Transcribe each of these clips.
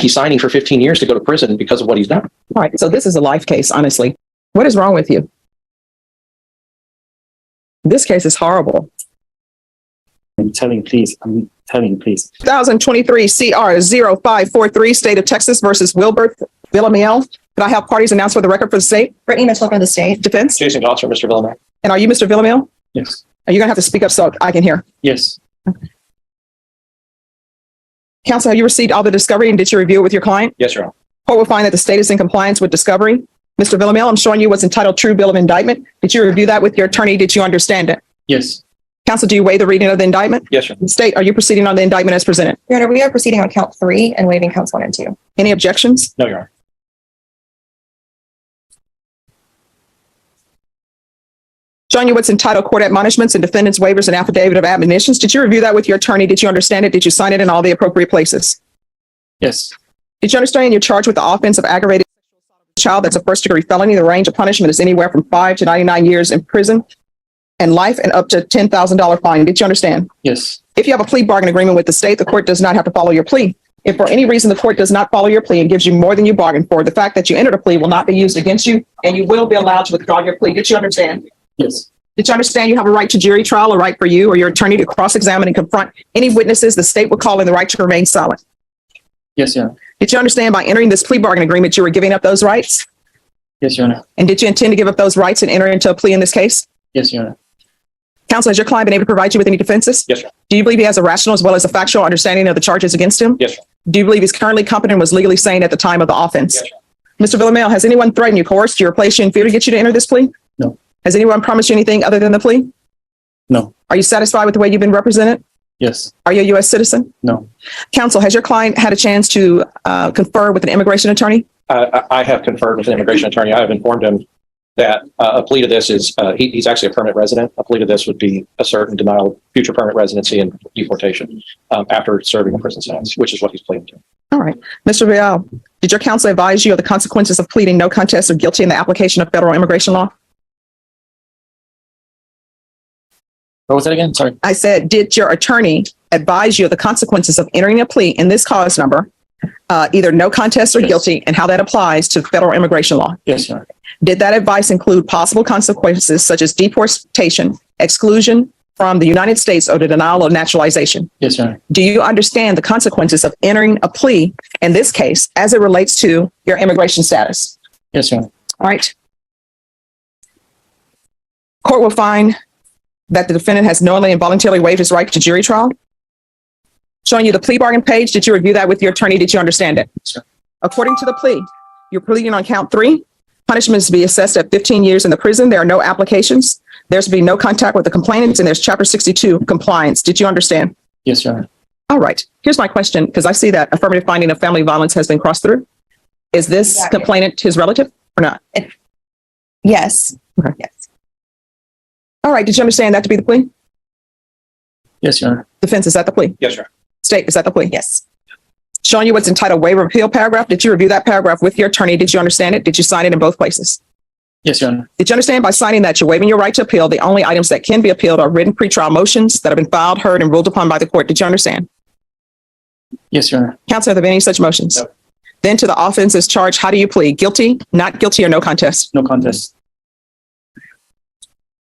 He's signing for 15 years to go to prison because of what he's done. All right. So this is a life case, honestly. What is wrong with you? This case is horrible. I'm telling you, please. 2023 CR 0543, State of Texas versus Wilbert Villamil. Can I have parties announced for the record for the state? Brittany Mitchell for the state. Defense? Jason Johnson, Mr. Villamil. And are you Mr. Villamil? Yes. Are you going to have to speak up so I can hear? Yes. Counsel, have you received all the discovery and did you review it with your client? Yes, Your Honor. Court will find that the state is in compliance with discovery. Mr. Villamil, I'm showing you what's entitled True Bill of Indictment. Did you review that with your attorney? Did you understand it? Yes. Counsel, do you waive the reading of the indictment? Yes, Your Honor. State, are you proceeding on the indictment as presented? Your Honor, we are proceeding on count 3 and waiving counts 1 and 2. Any objections? No, Your Honor. Showing you what's entitled Court Admonishments and Defendants Waivers and Affidavit of Admonitions. Did you review that with your attorney? Did you understand it? Did you sign it in all the appropriate places? Yes. Did you understand you're charged with the offense of aggravated sexual assault of a child? That's a first-degree felony. The range of punishment is anywhere from 5 to 99 years in prison and life and up to $10,000 fine. Did you understand? Yes. If you have a plea bargain agreement with the state, the court does not have to follow your plea. If for any reason the court does not follow your plea and gives you more than you bargained for, the fact that you entered a plea will not be used against you and you will be allowed to withdraw your plea. Did you understand? Yes. Did you understand you have a right to jury trial, a right for you or your attorney to cross-examine and confront any witnesses the state will call in the right to remain silent? Yes, Your Honor. Did you understand by entering this plea bargain agreement you were giving up those rights? Yes, Your Honor. And did you intend to give up those rights and enter into a plea in this case? Yes, Your Honor. Counsel, has your client been able to provide you with any defenses? Yes, sir. Do you believe he has a rational as well as a factual understanding of the charges against him? Yes, sir. Do you believe he's currently competent and was legally sane at the time of the offense? Yes, sir. Mr. Villamil, has anyone threatened you, coerced you, or placed you in fear to get you to enter this plea? No. Has anyone promised you anything other than the plea? No. Are you satisfied with the way you've been represented? Yes. Are you a U.S. citizen? No. Counsel, has your client had a chance to confer with an immigration attorney? I have conferred with an immigration attorney. I have informed him that a plea to this is, he's actually a permanent resident. A plea to this would be a certain denial of future permanent residency and deportation after serving a prison sentence, which is what he's pleading to. All right. Mr. Vial, did your counsel advise you of the consequences of pleading no contest or guilty in the application of federal immigration law? What was that again? Sorry. I said, did your attorney advise you of the consequences of entering a plea in this cause number, either no contest or Yes. guilty, and how that applies to federal immigration law? Yes, Your Honor. Did that advice include possible consequences such as deportation, exclusion from the United States, or the denial of naturalization? Yes, Your Honor. Do you understand the consequences of entering a plea in this case as it relates to your immigration status? Yes, Your Honor. All right. Court will find that the defendant has knowingly and voluntarily waived his right to jury trial. Showing you the plea bargain page. Did you review that with your attorney? Did you understand it? Sure. According to the plea, you're pleading on count 3. Punishment is to be assessed at 15 years in the prison. There are no applications. There's to be no contact with the complainants, and there's Chapter 62 compliance. Did you understand? Yes, Your Honor. All right. Here's my question, because I see that affirmative finding of family violence has been crossed through. Is this Exactly. complainant his relative or not? Yes. Okay. Yes. All right. Did you understand that to be the plea? Yes, Your Honor. Defense, is that the plea? Yes, sir. State, is that the plea? Yes. Showing you what's entitled waiver of appeal paragraph. Did you review that paragraph with your attorney? Did you understand it? Did you sign it in both places? Yes, Your Honor. Did you understand by signing that you're waiving your right to appeal? The only items that can be appealed are written pretrial motions that have been filed, heard, and ruled upon by the court. Did you understand? Yes, Your Honor. Counsel, have there been any such motions? No. Then to the offenses charged, how do you plead? Guilty, not guilty, or no contest? No contest.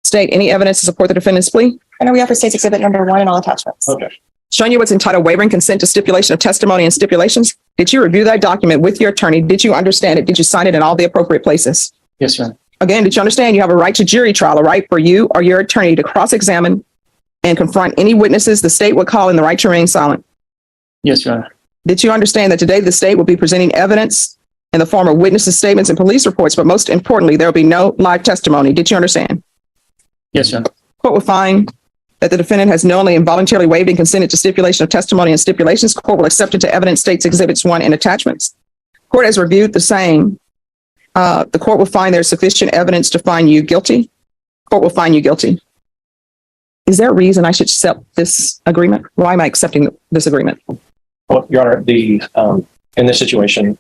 State, any evidence to support the defendant's plea? I know we offer State's Exhibit number 1 and all attachments. Okay. Showing you what's entitled wavering consent to stipulation of testimony and stipulations. Did you review that document with your attorney? Did you understand it? Did you sign it in all the appropriate places? Yes, Your Honor. Again, did you understand you have a right to jury trial, a right for you or your attorney to cross-examine and confront any witnesses the state would call in the right to remain silent? Yes, Your Honor. Did you understand that today the state will be presenting evidence in the form of witnesses' statements and police reports, but most importantly, there will be no live testimony? Did you understand? Yes, Your Honor. Court will find that the defendant has knowingly and voluntarily waived and consented to stipulation of testimony and stipulations. Court will accept into evidence State's Exhibits 1 and attachments. Court has reviewed the same. The court will find there's sufficient evidence to find you guilty. Court will find you guilty. Is there a reason I should accept this agreement? Why am I accepting this agreement? Well, Your Honor, in this situation,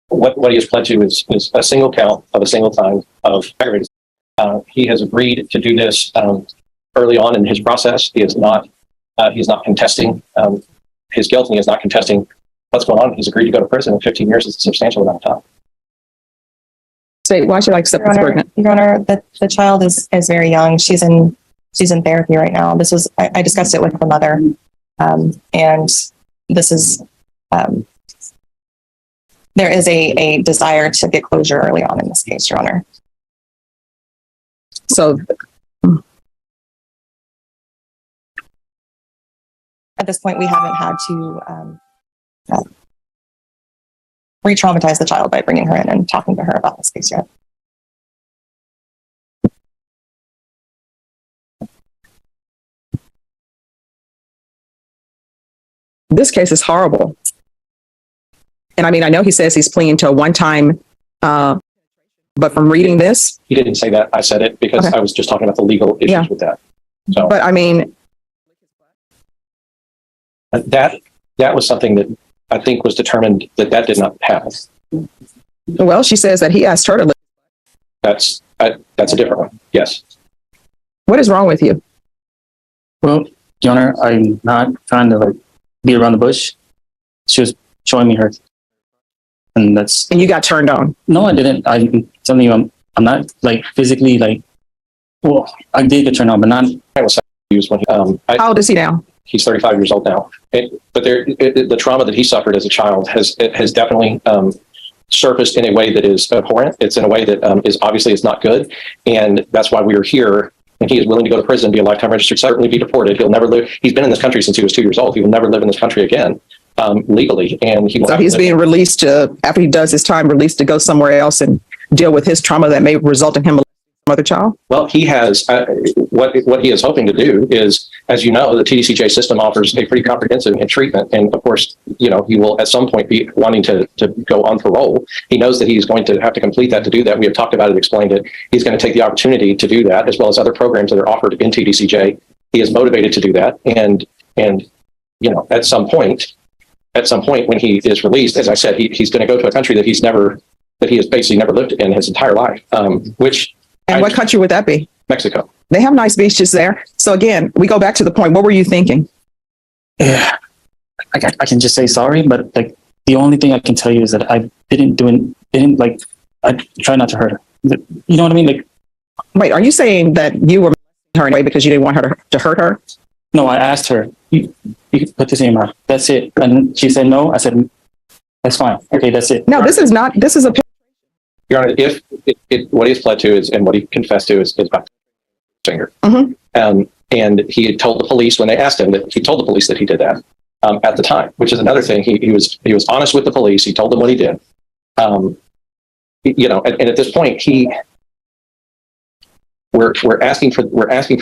what he has pled to is a single count of a single time of aggravated. He has agreed to do this early on in his process. He is not contesting his guilt, and he is not contesting what's going on. He's agreed to go to prison, and 15 years is a substantial amount of time. Say, why should I accept this pregnant? Your Honor, the child is very young. She's in therapy right now. This was, I discussed it with the mother. And this is, there is a desire to get closure early on in this case, Your Honor. So At this point, we haven't had to re-traumatize the child by bringing her in and talking to her about this case yet. this case is horrible. And I mean, I know he says he's pleading to a one-time, but from reading this, He didn't say that. I said it because Okay. I was just talking about the legal issues Yeah. with that. So but I mean, that was something that I think was determined that did not happen. well, she says that he asked her to live. That's a different one. Yes. What is wrong with you? Well, Your Honor, I'm not trying to like beat around the bush. She was showing me her, and that's And you got turned on. no, I didn't. I'm telling you, I'm not like physically like. Well, I did get turned on, but not. I was used when How old is he now? he's 35 years old now. But the trauma that he suffered as a child has definitely surfaced in a way that is abhorrent. It's in a way that is obviously it's not good, and that's why we are here. And he is willing to go to prison, be a lifetime registered, certainly be deported. He'll never live. He's been in this country since he was 2 years old. He will never live in this country again legally, and he will. So he's being released to, after he does his time, released to go somewhere else and deal with his trauma that may result in him molesting another child? Well, he has what he is hoping to do is, as you know, the TDCJ system offers a pretty comprehensive treatment, and of course, you know, he will at some point be wanting to go on parole. He knows that he's going to have to complete that to do that. We have talked about it, explained it. He's going to take the opportunity to do that, as well as other programs that are offered in TDCJ. He is motivated to do that, and you know, at some point when he is released, as I said, he's going to go to a country that he has basically never lived in his entire life, which. And what country would that be? Mexico. They have nice beaches there. So again, we go back to the point. What were you thinking? Yeah, I can just say sorry, but like the only thing I can tell you is that I didn't like. I try not to hurt her. You know what I mean? Like, Wait, are you saying that you were her anyway because you didn't want her to hurt her? no, I asked her. You can put this in your mouth. That's it. And she said no. I said that's fine. Okay, that's it. No, this is not. This is a. Your Honor, if what he has pled to is, and what he confessed to is about finger. Mhm. And he had told the police when they asked him that he told the police that he did that at the time, which is another thing. He was honest with the police. He told them what he did. You know, and at this point, we're asking for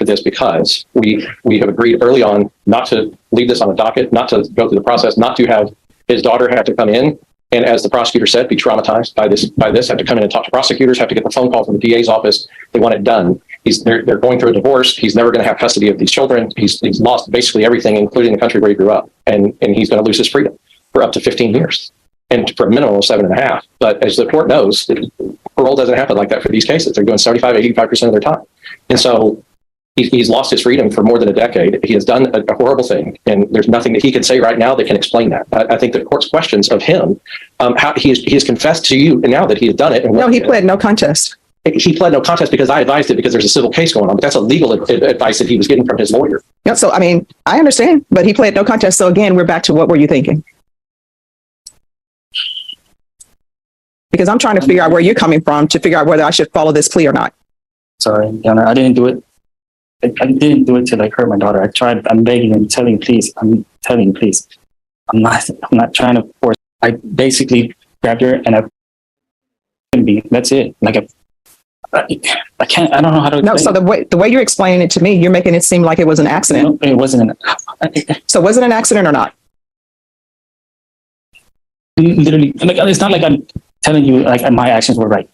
this because we have agreed early on not to leave this on a docket, not to go through the process, not to have his daughter have to come in. And as the prosecutor said, be traumatized by this, have to come in and talk to prosecutors, have to get the phone call from the DA's office. They want it done. They're going through a divorce. He's never going to have custody of these children. He's lost basically everything, including the country where he grew up. And he's going to lose his freedom for up to 15 years and for a minimum of 7.5. But as the court knows, parole doesn't happen like that for these cases. They're doing 75, 85% of their time. And so he's lost his freedom for more than a decade. He has done a horrible thing, and there's nothing that he can say right now that can explain that. I think the court's questions of him, how he has confessed to you and now that he has done it. And No, he pled no contest. He pled no contest because I advised it because there's a civil case going on, but that's a legal advice that he was getting from his lawyer. Yeah, so I mean, I understand, but he pled no contest. So again, we're back to what were you thinking? Because I'm trying to figure out where you're coming from to figure out whether I should follow this plea or not. Sorry, Your Honor, I didn't do it. I didn't do it to like hurt my daughter. I tried. I'm begging and telling you, please. I'm telling you, please. I'm not trying to force. I basically grabbed her and I couldn't be. That's it. Like I can't. I don't know how to. No, explain so the way you're explaining it to me, you're making it seem like it was an accident. No, it wasn't. So was it an accident or not? Literally, like it's not like I'm telling you like my actions were right.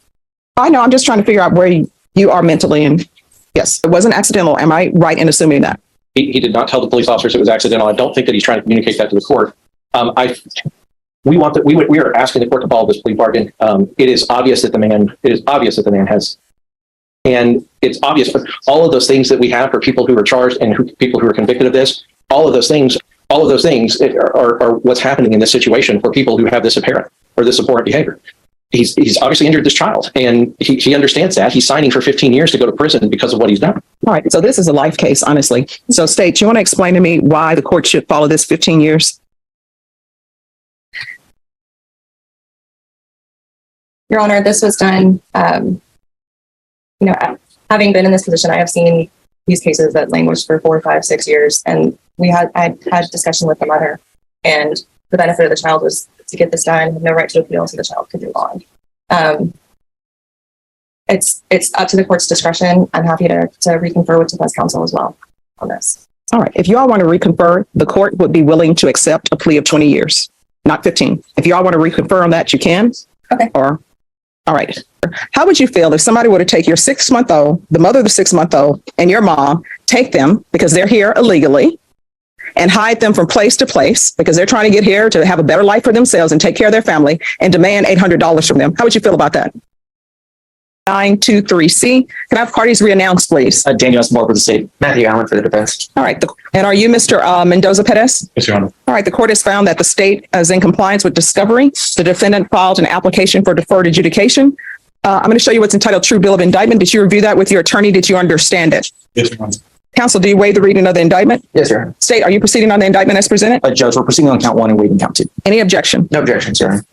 I know. I'm just trying to figure out where you are mentally. And yes, it wasn't accidental. Am I right in assuming that? He did not tell the police officers it was accidental. I don't think that he's trying to communicate that to the court. We are asking the court to follow this plea bargain. It is obvious that the man has, and it's obvious for all of those things that we have for people who are charged and people who are convicted of this. All of those things All of those things are what's happening in this situation for people who have this apparent or this abhorrent behavior. He's obviously injured this child, and he understands that. He's signing for 15 years to go to prison because of what he's done. All right. So this is a life case, honestly. So State, you want to explain to me why the court should follow this 15 years? Your Honor, this was done, having been in this position, I have seen these cases that languish for 4, 5, 6 years. And I had discussion with the mother, and the benefit of the child was to get this done, no right to appeal, so the child could move on. It's up to the court's discretion. I'm happy to reconfer with defense counsel as well on this. All right. If you all want to reconfer, the court would be willing to accept a plea of 20 years, not 15. If you all want to reconfer on that, you can. Okay. All right. How would you feel if somebody were to take your 6-month-old, the mother of the 6-month-old, and your mom, take them because they're here illegally, and hide them from place to place because they're trying to get here to have a better life for themselves and take care of their family, and demand $800 from them? How would you feel about that? 923C. Can I have parties re-announce, please? Daniel Esmore for the state. Matthew Allen for the defense. All right. And are you Mr. Mendoza Perez? Yes, Your Honor. All right. The court has found that the state is in compliance with discovery. The defendant filed an application for deferred adjudication. I'm going to show you what's entitled True Bill of Indictment. Did you review that with your attorney? Did you understand it? Yes, Your Honor. Counsel, do you waive the reading of the indictment? Yes, Your Honor. State, are you proceeding on the indictment as presented? Judge, we're proceeding on count 1 and waiving count 2. Any objection? No objections, Your Honor.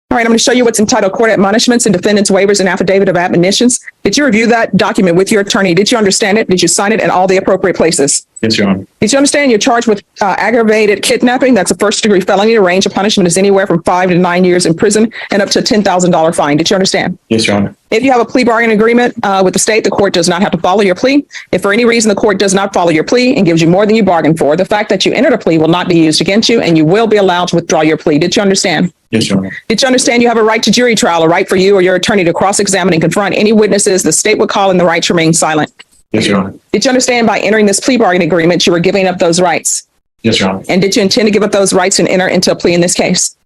All right, I'm going to show you what's entitled Court Admonishments and Defendant's Waivers and Affidavit of Admonitions. Did you review that document with your attorney? Did you understand it? Did you sign it in all the appropriate places? Yes, Your Honor. Did you understand you're charged with aggravated kidnapping? That's a first-degree felony. The range of punishment is anywhere from 5 to 9 years in prison and up to a $10,000 fine. Did you understand? Yes, Your Honor. If you have a plea bargain agreement with the state, the court does not have to follow your plea. If for any reason the court does not follow your plea and gives you more than you bargained for, the fact that you entered a plea will not be used against you, and you will be allowed to withdraw your plea. Did you understand? Yes, Your Honor. Did you understand you have a right to jury trial, a right for you or your attorney to cross-examine and confront any witnesses the state would call, and the right to remain silent? Yes, Your Honor. Did you understand by entering this plea bargain agreement, you were giving up those rights? Yes, Your Honor. And did you intend to give up those rights and enter into a plea in this case?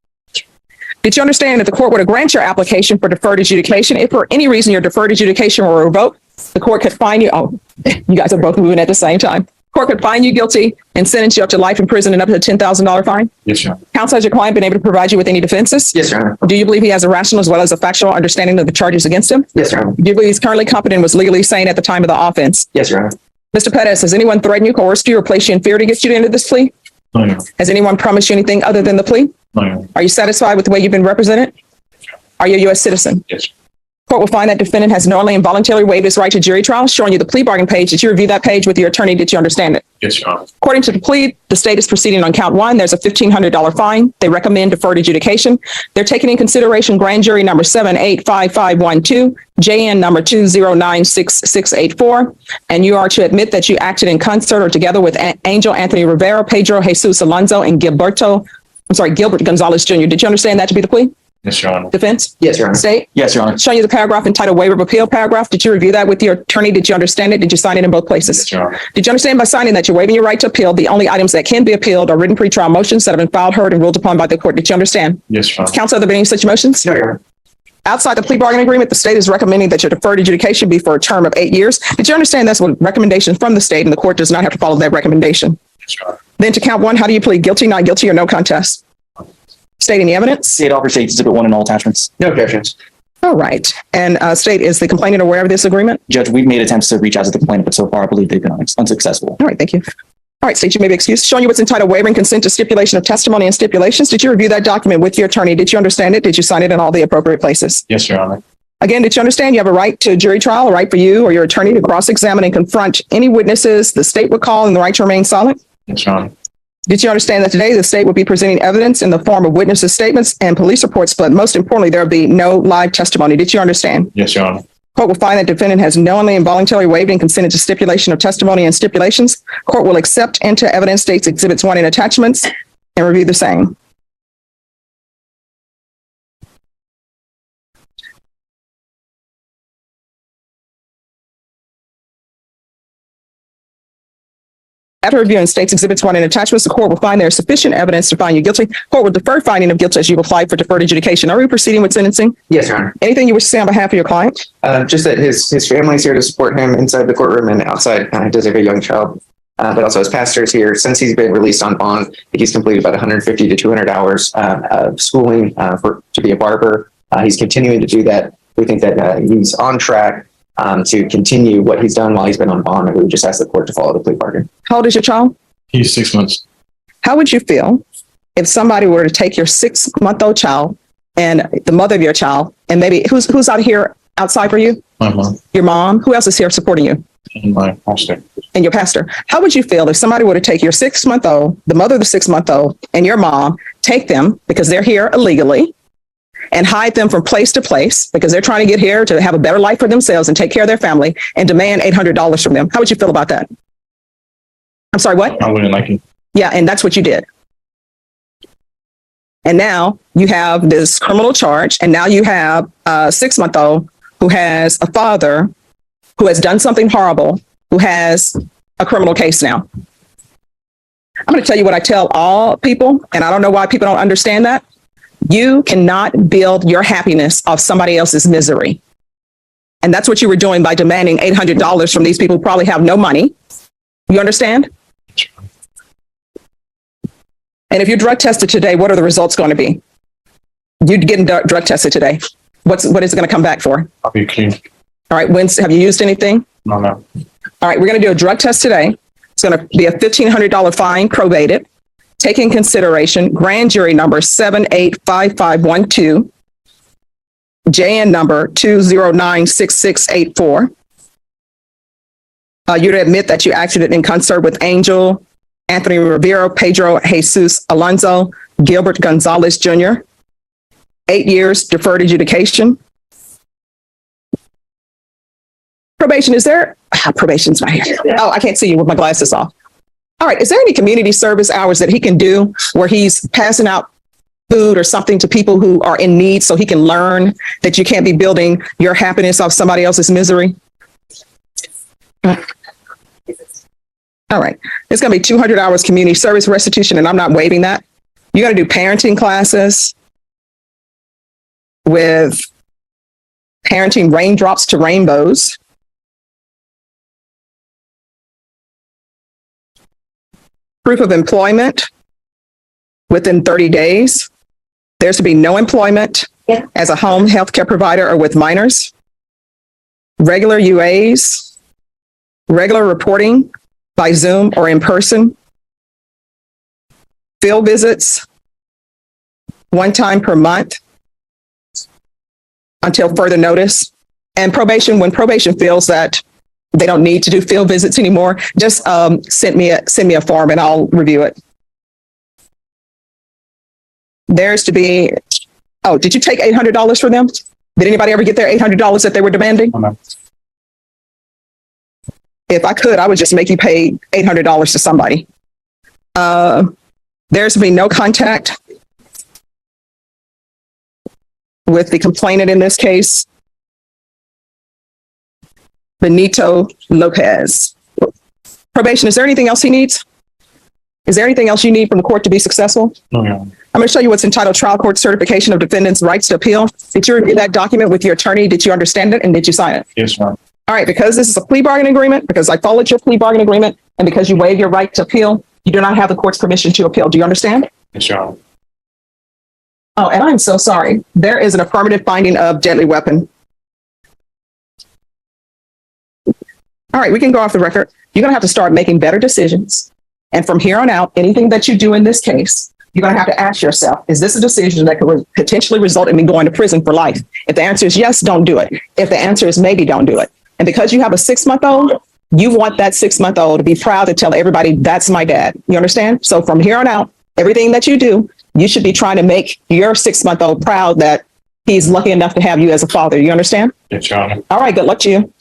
Did you understand that the court would grant your application for deferred adjudication? If for any reason your deferred adjudication were revoked, the court could find you. Oh, you guys are both moving at the same time. Court could find you guilty and sentence you up to life in prison and up to a $10,000 fine. Yes, Your Honor. Counsel, has your client been able to provide you with any defenses? Yes, Your Honor. Do you believe he has a rational as well as a factual understanding of the charges against him? Yes, Your Honor. Do you believe he's currently competent and was legally sane at the time of the offense? Yes, Your Honor. Mr. Pettis, has anyone threatened you, coerced you, or placed you in fear to get you into this plea? No, Your Honor. Has anyone promised you anything other than the plea? No, Your Honor. Are you satisfied with the way you've been represented? Are you a U.S. citizen? Yes. Court will find that defendant has knowingly and voluntarily waived his right to jury trial, showing you the plea bargain page. Did you review that page with your attorney? Did you understand it? Yes, Your Honor. According to the plea, the state is proceeding on count 1. There's a $1,500 fine. They recommend deferred adjudication. They're taking in consideration grand jury number 785512, JN number 2096684, and you are to admit that you acted in concert or together with Angel Anthony Rivera, Pedro Jesus Alonso, and Gilbert Gonzalez Jr. Did you understand that to be the plea? Yes, Your Honor. Defense? Yes, Your Honor. State? Yes, Your Honor. Showing you the paragraph entitled Waiver of Appeal paragraph. Did you review that with your attorney? Did you understand it? Did you sign it in both places? Yes, Your Honor. Did you understand by signing that you're waiving your right to appeal? The only items that can be appealed are written pretrial motions that have been filed, heard, and ruled upon by the court. Did you understand? Yes, Your Honor. Counsel, are there been any such motions? No, Your Honor. Outside the plea bargain agreement, the state is recommending that your deferred adjudication be for a term of 8 years. Did you understand that's what recommendation from the state, and the court does not have to follow that recommendation? Yes, Your Honor. Then to count 1, how do you plead? Guilty, not guilty, or no contest? State, any evidence? State offer states exhibit 1 in all attachments. No objections. All right. And state, is the complainant aware of this agreement? Judge, we've made attempts to reach out to the complainant, but so far I believe they've been unsuccessful. All right, thank you. All right, state, you may be excused. Showing you what's entitled Waiving Consent to Stipulation of Testimony and Stipulations. Did you review that document with your attorney? Did you understand it? Did you sign it in all the appropriate places? Yes, Your Honor. Again, did you understand you have a right to a jury trial, a right for you or your attorney to cross-examine and confront any witnesses the state would call, and the right to remain silent? Yes, Your Honor. Did you understand that today the state will be presenting evidence in the form of witnesses' statements and police reports, but most importantly, there will be no live testimony? Did you understand? Yes, Your Honor. Court will find that defendant has knowingly and voluntarily waived and consented to stipulation of testimony and stipulations. Court will accept into evidence states exhibits 1 and attachments and review the same. After reviewing states exhibits 1 and attachments, the court will find there is sufficient evidence to find you guilty. Court will defer finding of guilt as you apply for deferred adjudication. Are we proceeding with sentencing? Yes, Your Honor. Anything you wish to say on behalf of your client? Just that his family is here to support him inside the courtroom and outside. He does have a young child. but also as pastors here. Since he's been released on bond, I think he's completed about 150 to 200 hours of schooling to be a barber. He's continuing to do that. We think that he's on track to continue what he's done while he's been on bond, and we would just ask the court to follow the plea bargain. How old is your child? He's 6 months. How would you feel if somebody were to take your 6-month-old child and the mother of your child, and maybe who's out here outside for you? My mom Your mom? Who else is here supporting you? and my pastor. And your pastor. How would you feel if somebody were to take your 6-month-old, the mother of the 6-month-old, and your mom, take them because they're here illegally, and hide them from place to place because they're trying to get here to have a better life for themselves and take care of their family, and demand $800 from them? How would you feel about that? I'm sorry, what? I wouldn't like it. Yeah, and that's what you did. And now you have this criminal charge, and now you have a 6-month-old who has a father who has done something horrible, who has a criminal case now. I'm going to tell you what I tell all people, and I don't know why people don't understand that. You cannot build your happiness off somebody else's misery. And that's what you were doing by demanding $800 from these people who probably have no money. You understand? And if you're drug tested today, what are the results going to be? You're getting drug tested today. What is it going to come back for? I'll be clean. All right. Have you used anything? No. All right. We're going to do a drug test today. It's going to be a $1,500 fine, probated. Take in consideration grand jury number 785512, JN number 2096684. You to admit that you acted in concert with Angel, Anthony Rivero, Pedro Jesus Alonso, Gilbert Gonzalez Jr. 8 years deferred adjudication. Probation, is there? Probation's right here. Oh, I can't see you with my glasses off. All right. Is there any community service hours that he can do where he's passing out food or something to people who are in need so he can learn that you can't be building your happiness off somebody else's misery? All right. It's going to be 200 hours community service restitution, and I'm not waiving that. You got to do parenting classes with parenting raindrops to rainbows. Proof of employment within 30 days. There's to be no employment as a home health care provider or with minors. Regular UAs, regular reporting by Zoom or in person. Field visits, 1 time per month until further notice. And probation, when probation feels that they don't need to do field visits anymore, just send me a form and I'll review it. There's to be, oh, did you take $800 from them? Did anybody ever get their $800 that they were demanding? No. If I could, I would just make you pay $800 to somebody. There's to be no contact with the complainant in this case, Benito Lopez. Probation, is there anything else he needs? Is there anything else you need from the court to be successful? No, yeah. I'm going to show you what's entitled Trial Court Certification of Defendant's Rights to Appeal. Did you review that document with your attorney? Did you understand it? And did you sign it? Yes, ma'am. All right, because this is a plea bargain agreement, because I followed your plea bargain agreement, and because you waive your right to appeal, you do not have the court's permission to appeal. Do you understand? Yes, Your Honor. Oh, and I'm so sorry. There is an affirmative finding of deadly weapon. All right, we can go off the record. You're going to have to start making better decisions. And from here on out, anything that you do in this case, you're going to have to ask yourself, is this a decision that could potentially result in me going to prison for life? If the answer is yes, don't do it. If the answer is maybe, don't do it. And because you have a 6-month-old, you want that 6-month-old to be proud to tell everybody, that's my dad. You understand? So from here on out, everything that you do, you should be trying to make your 6-month-old proud that he's lucky enough to have you as a father. You understand? Yes, Your Honor. All right, good luck to you.